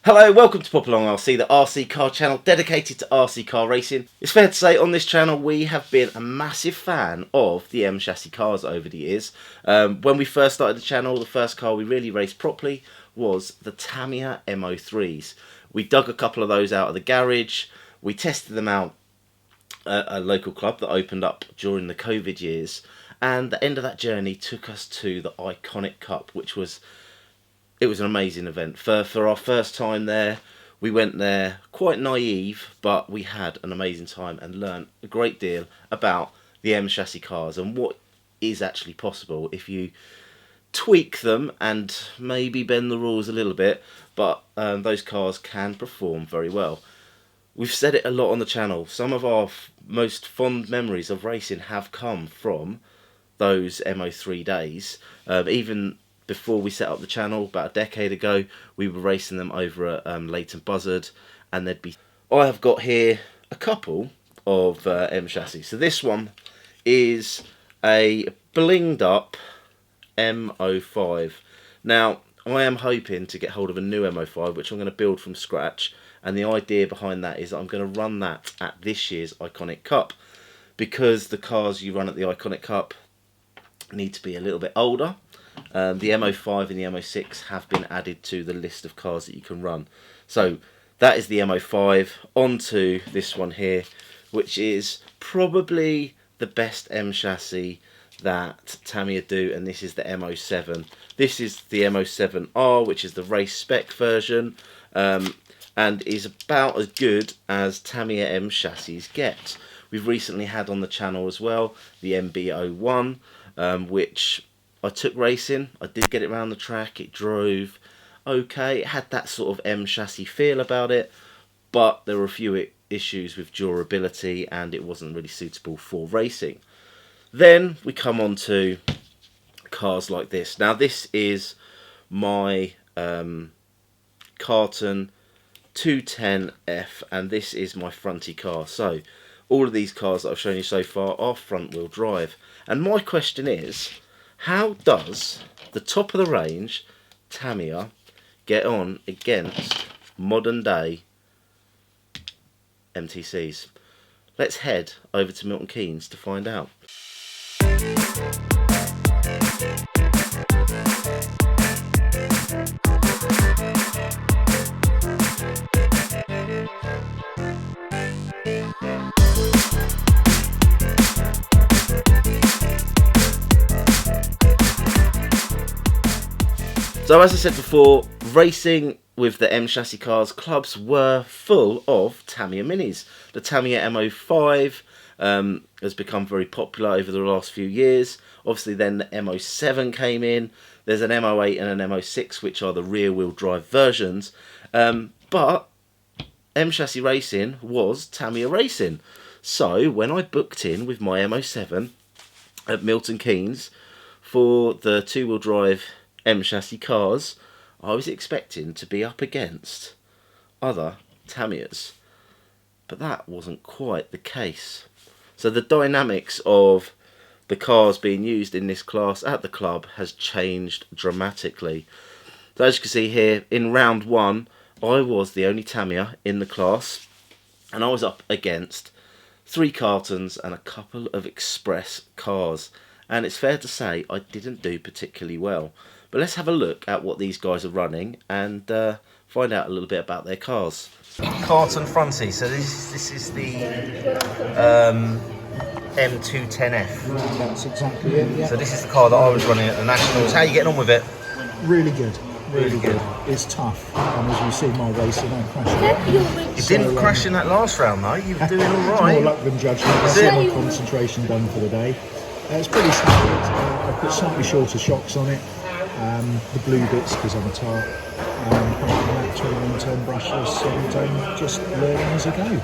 Hello, welcome to Pop Along RC, the RC car channel dedicated to RC car racing. It's fair to say on this channel we have been a massive fan of the M chassis cars over the years. When we first started the channel, the first car we really raced properly was the Tamiya M03s. We dug a couple of those out of the garage, we tested them out at a local club that opened up during the COVID years, and the end of that journey took us to the Iconic Cup, which was an amazing event. For our first time there, we went there quite naive, but we had an amazing time and learned a great deal about the M chassis cars and what is actually possible if you tweak them and maybe bend the rules a little bit, but those cars can perform very well. We've said it a lot on the channel. Some of our most fond memories of racing have come from those MO3 days. Even before we set up the channel, about a decade ago, we were racing them over at Leighton Buzzard, and I have got here a couple of M chassis. So this one is a blinged up M05. Now, I am hoping to get hold of a new M05, which I'm going to build from scratch, and the idea behind that is that I'm going to run that at this year's Iconic Cup, because the cars you run at the Iconic Cup need to be a little bit older. The MO5 and the MO6 have been added to the list of cars that you can run. So that is the MO5. On to this one here, which is probably the best M chassis that Tamiya do, and this is the MO7. This is the MO7R, which is the race spec version, and is about as good as Tamiya M chassis get. We've recently had on the channel as well the MB01, which I took racing. I did get it around the track. It drove okay. It had that sort of M chassis feel about it, but there were a few issues with durability and it wasn't really suitable for racing. Then we come on to cars like this. Now this is my Carten M210F, and this is my fronty car. So all of these cars that I've shown you so far are front wheel drive, and my question is, how does the top of the range Tamiya get on against modern day MTCs? Let's head over to Milton Keynes to find out. So as I said before, racing with the M chassis cars clubs were full of Tamiya minis. The Tamiya M05 has become very popular over the last few years. Obviously then the M07 came in. There's an M08 and an M06, which are the rear wheel drive versions. But M chassis racing was Tamiya racing. So when I booked in with my M07 at Milton Keynes for the two-wheel drive M chassis cars, I was expecting to be up against other Tamiyas, but that wasn't quite the case. So the dynamics of the cars being used in this class at the club has changed dramatically. So as you can see here, in round one, I was the only Tamiya in the class, and I was up against 3 Cartens and a couple of Xpress cars, and it's fair to say I didn't do particularly well. But let's have a look at what these guys are running and find out a little bit about their cars. Carten fronty, so this is the M210F. That's exactly it, yeah. So this is the car that I was running at the Nationals. How are you getting on with it? Really good, really good. It's tough, and as you see my racing, I'm crashing. You didn't crash in that last round though, you were doing alright. More luck than judgment. That's my concentration done for the day. It's pretty standard. I've put slightly shorter shocks on it. The blue bits because I'm a tart, apart from that 21-turn brushless, and just learning as I go.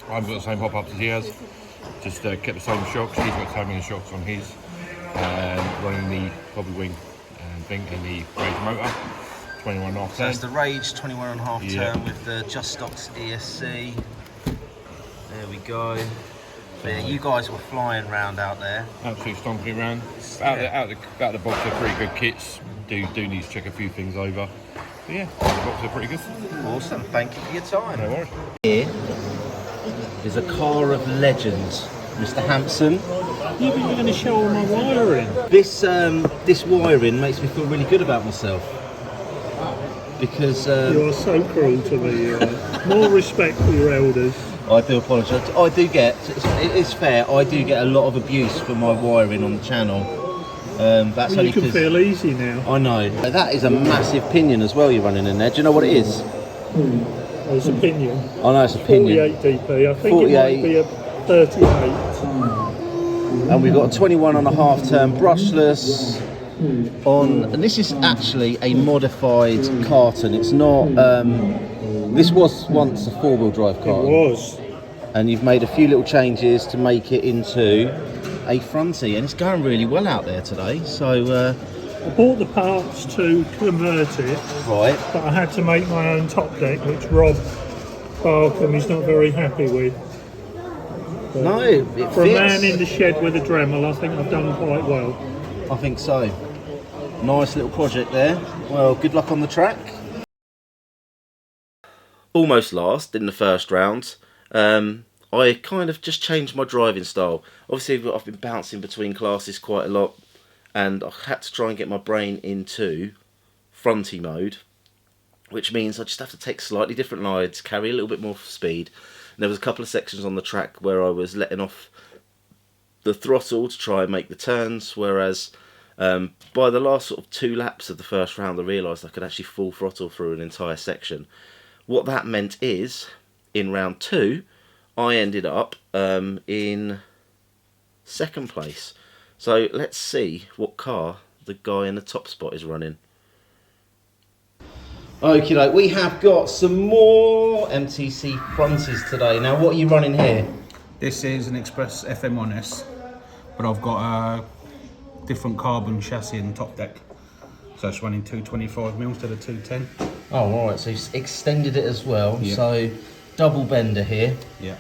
I've got the same hop-ups as he has, just kept the same shocks. He's got Tamiya shocks on his, running the Bobby Wing thing and the Rage motor, 21.5 So it's the Rage 21.5 yeah. turn with the Just Stocks ESC. There we go. Yeah, you guys were flying round out there. Absolutely stomping around. Out the box, they're pretty good kits. Do need to check a few things over. But yeah, the boxes are pretty good. Awesome, thank you for your time. No worries. Here is a car of legends, Mr. Hampson. Yeah, but you're going to show all my wiring. This wiring makes me feel really good about myself. Because You are so cruel to me. More respect for your elders. I do apologise. I do get, it is fair, I do get a lot of abuse for my wiring on the channel. That's Well, only you can 'cause feel easy now. I know. That is a massive pinion as well you're running in there. Do you know what it is? Oh, it's a pinion. I know it's a pinion. 48 DP. I think 48. it might be a 38. And we've got a 21.5 turn brushless on, and this is actually a modified Carten. It's not, this was once a 4-wheel drive It Carten. was. And you've made a few little changes to make it into a fronty, and it's going really well out there today. So I bought the parts to convert it, right, but I had to make my own top deck, which Rob Barkham is not very happy with. But no, it for fits. a man in the shed with a Dremel, I think I've done quite well. I think so. Nice little project there. Well, good luck on the track. Almost last in the first round. I kind of just changed my driving style. Obviously, I've been bouncing between classes quite a lot, and I had to try and get my brain into fronty mode, which means I just have to take slightly different lides, carry a little bit more speed. And there was a couple of sections on the track where I was letting off the throttle to try and make the turns, whereas by the last sort of 2 laps of the first round, I realised I could actually full throttle through an entire section. What that meant is, in round 2, I ended up in 2nd place. So let's see what car the guy in the top spot is running. Okay, we have got some more MTC fronties today. Now, what are you running here? This is an Xpress FM1S, but I've got a different carbon chassis in the top deck. So it's running 225mm instead of 210. Oh, right, so you've extended it as well. Yeah. So, double bender here. Yeah,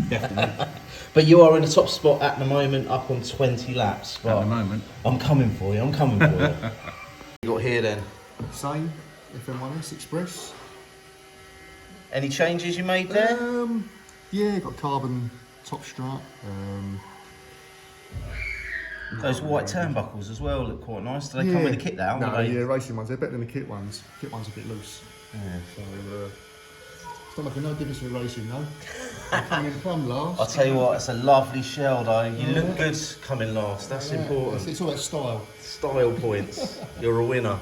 definitely. But you are in the top spot at the moment, up on 20 laps. At the moment. I'm coming for you, I'm coming for you. What you got here then? Same, FM1S Express. Any changes you made there? Yeah, got carbon top strut. Those white turnbuckles as well look quite nice. Do they come with the kit now? No, do they? yeah, racing ones. They're better than the kit ones. Kit ones are a bit loose. Yeah. So, it's not making no difference with racing though. I'm coming in plumb last. I'll tell you what, it's a lovely shell though. You look good coming last, that's important. It's all about style. Style points. You're a winner.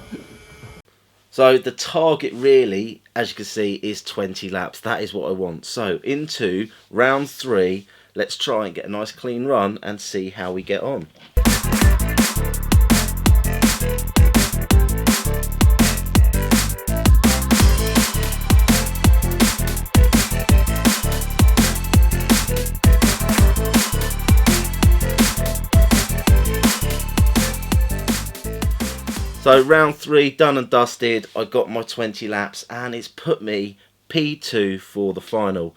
So the target really, as you can see, is 20 laps. That is what I want. So into round 3, let's try and get a nice clean run and see how we get on. So round 3 done and dusted. I got my 20 laps and it's put me P2 for the final.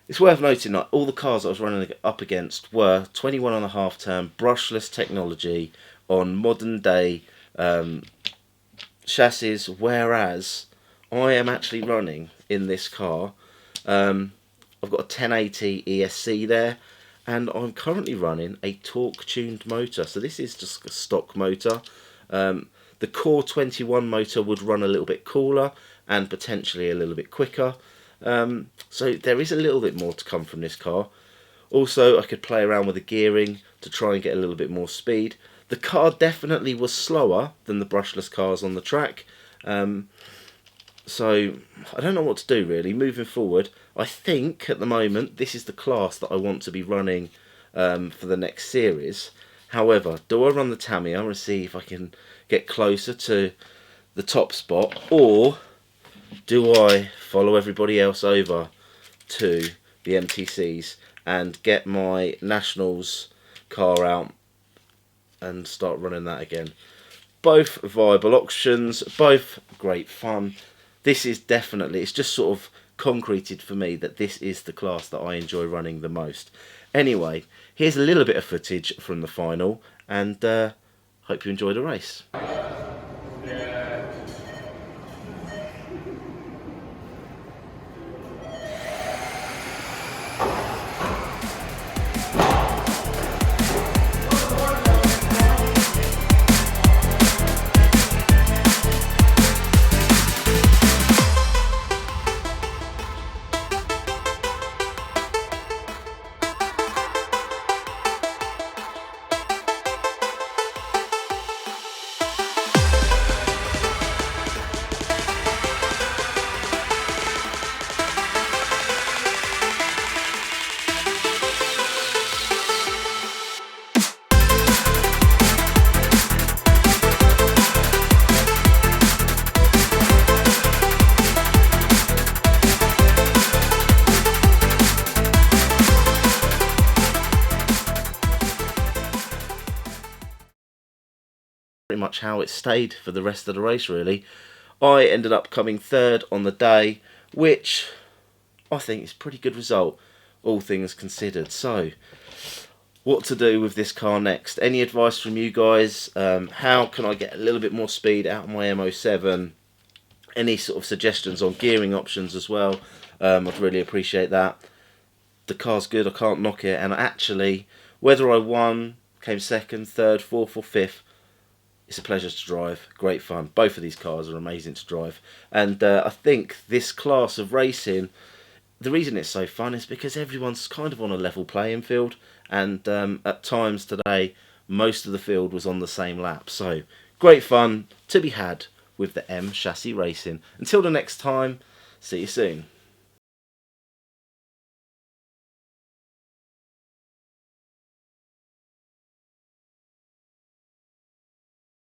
It's worth noting that all the cars I was running up against were 21.5 turn brushless technology on modern day chassis, whereas I am actually running in this car. I've got a 1080 ESC there, and I'm currently running a torque tuned motor. So this is just a stock motor. The Core 21 motor would run a little bit cooler and potentially a little bit quicker. So there is a little bit more to come from this car. Also, I could play around with the gearing to try and get a little bit more speed. The car definitely was slower than the brushless cars on the track. So I don't know what to do really moving forward. I think at the moment this is the class that I want to be running for the next series. However, do I run the Tamiya and see if I can get closer to the top spot, or do I follow everybody else over to the MTCs and get my Nationals car out and start running that again? Both viable options, both great fun. This is definitely, it's just sort of concreted for me that this is the class that I enjoy running the most. Anyway, here's a little bit of footage from the final, and hope you enjoy the race. pretty much how it stayed for the rest of the race, really. I ended up coming third on the day, which I think is a pretty good result, all things considered. So, what to do with this car next? Any advice from you guys? How can I get a little bit more speed out of my M07? Any sort of suggestions on gearing options as well? I'd really appreciate that. The car's good, I can't knock it, and actually, whether I won, came second, third, fourth or fifth, it's a pleasure to drive, great fun. Both of these cars are amazing to drive, and I think this class of racing, the reason it's so fun is because everyone's kind of on a level playing field, and at times today most of the field was on the same lap, so great fun to be had with the M Chassis Racing. Until the next time, see you soon.